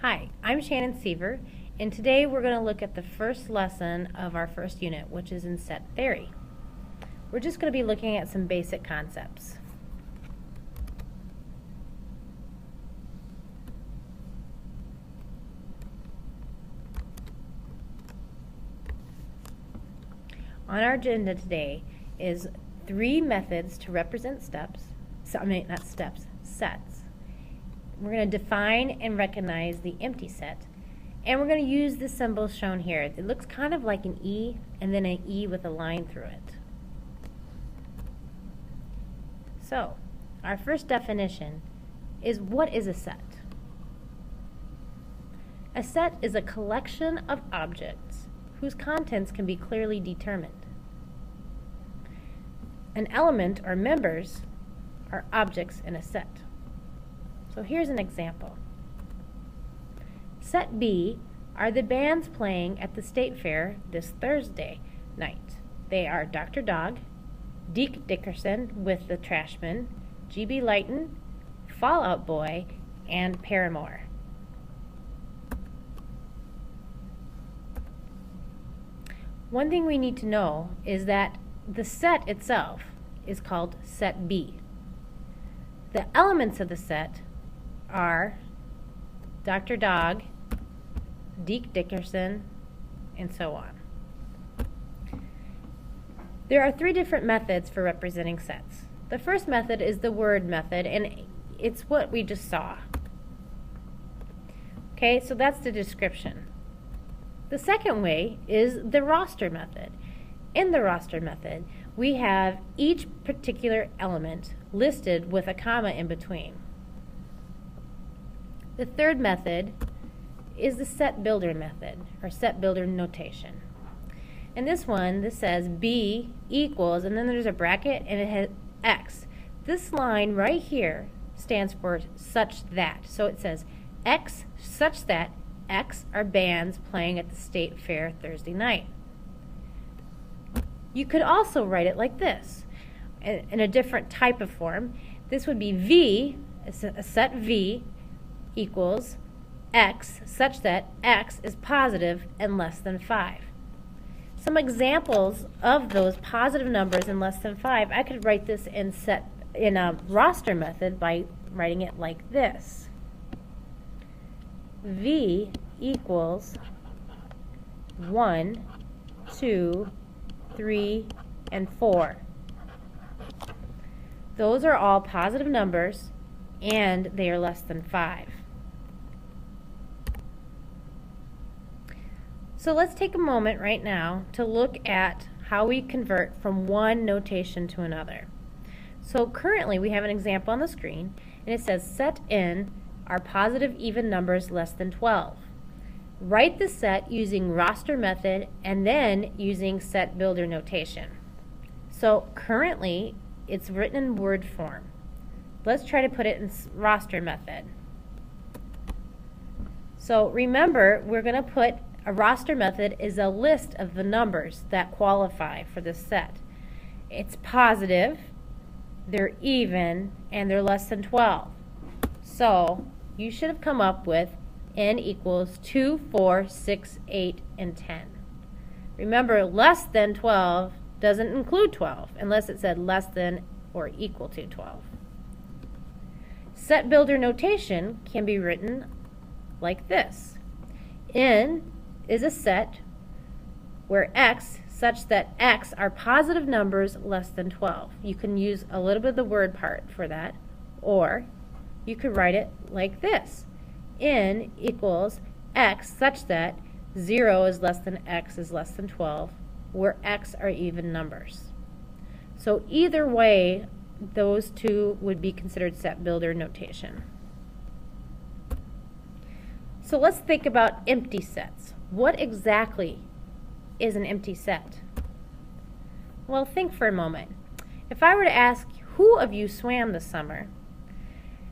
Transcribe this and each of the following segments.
Hi, I'm Shannon Seaver, and today we're going to look at the first lesson of our first unit, which is in set theory. We're just going to be looking at some basic concepts. On our agenda today is 3 methods to represent sets. We're going to define and recognize the empty set, and we're going to use the symbol shown here. It looks kind of like an E and then an E with a line through it. So, our first definition is, what is a set? A set is a collection of objects whose contents can be clearly determined. An element or members are objects in a set. So here's an example. Set B are the bands playing at the State Fair this Thursday night. They are Dr. Dog, Deke Dickerson with the Trashmen, GB Lighton, Fall Out Boy, and Paramore. One thing we need to know is that the set itself is called set B. The elements of the set are Dr. Dog, Deke Dickerson, and so on. There are 3 different methods for representing sets. The first method is the word method, and it's what we just saw. Okay, so that's the description. The second way is the roster method. In the roster method, we have each particular element listed with a comma in between. The third method is the set builder method, or set builder notation. And this says B equals, and then there's a bracket and it has X. This line right here stands for such that. So it says X such that X are bands playing at the State Fair Thursday night. You could also write it like this, in a different type of form. This would be V, a set V, equals X such that X is positive and less than 5. Some examples of those positive numbers and less than 5, I could write this in a roster method by writing it like this. V equals 1, 2, 3, and 4. Those are all positive numbers, and they are less than 5. So let's take a moment right now to look at how we convert from one notation to another. So currently we have an example on the screen, and it says set n are positive even numbers less than 12. Write the set using roster method and then using set builder notation. So currently it's written in word form. Let's try to put it in roster method. So remember, we're going to put a roster method is a list of the numbers that qualify for this set. It's positive, they're even, and they're less than 12. So you should have come up with n equals 2, 4, 6, 8, and 10. Remember, less than 12 doesn't include 12 unless it said less than or equal to 12. Set builder notation can be written like this. N is a set where X such that X are positive numbers less than 12. You can use a little bit of the word part for that, or you could write it like this. N equals X such that 0 is less than X is less than 12, where X are even numbers. So either way, those two would be considered set builder notation. So let's think about empty sets. What exactly is an empty set? Well, think for a moment. If I were to ask, who of you swam this summer?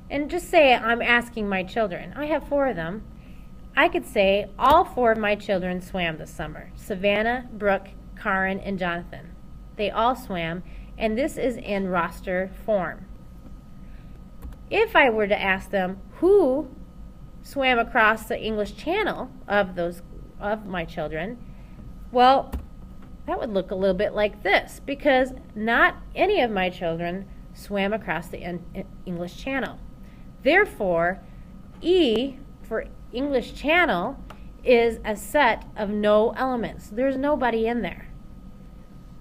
And just say I'm asking my children. I have 4 of them. I could say all 4 of my children swam this summer. Savannah, Brooke, Karen, and Jonathan. They all swam, and this is in roster form. If I were to ask them, who swam across the English Channel of my children, well, that would look a little bit like this, because not any of my children swam across the English Channel. Therefore, E for English Channel is a set of no elements. There's nobody in there.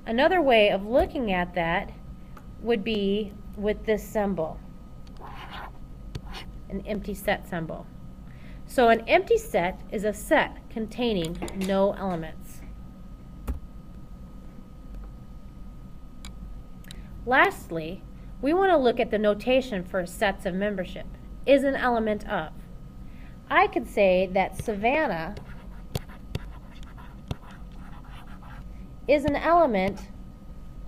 Another way of looking at that would be with this symbol, an empty set symbol. So an empty set is a set containing no elements. Lastly, we want to look at the notation for sets of membership. Is an element of. I could say that Savannah is an element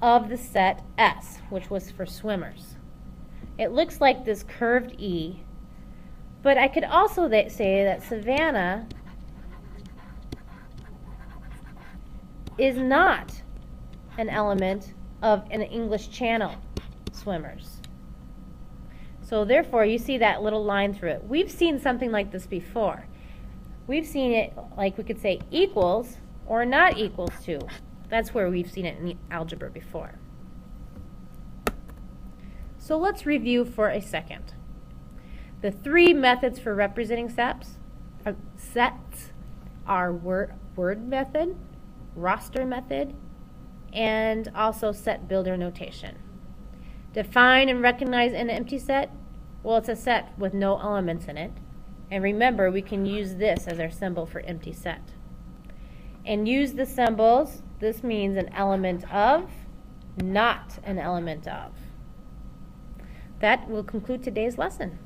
of the set S, which was for swimmers. It looks like this curved E, but I could also say that Savannah is not an element of an English Channel swimmers. So therefore, you see that little line through it. We've seen something like this before. We've seen it like we could say equals or not equals to. That's where we've seen it in algebra before. So let's review for a second. The three methods for representing sets are word method, roster method, and also set builder notation. Define and recognize an empty set. Well, it's a set with no elements in it. And remember, we can use this as our symbol for empty set. And use the symbols. This means an element of, not an element of. That will conclude today's lesson.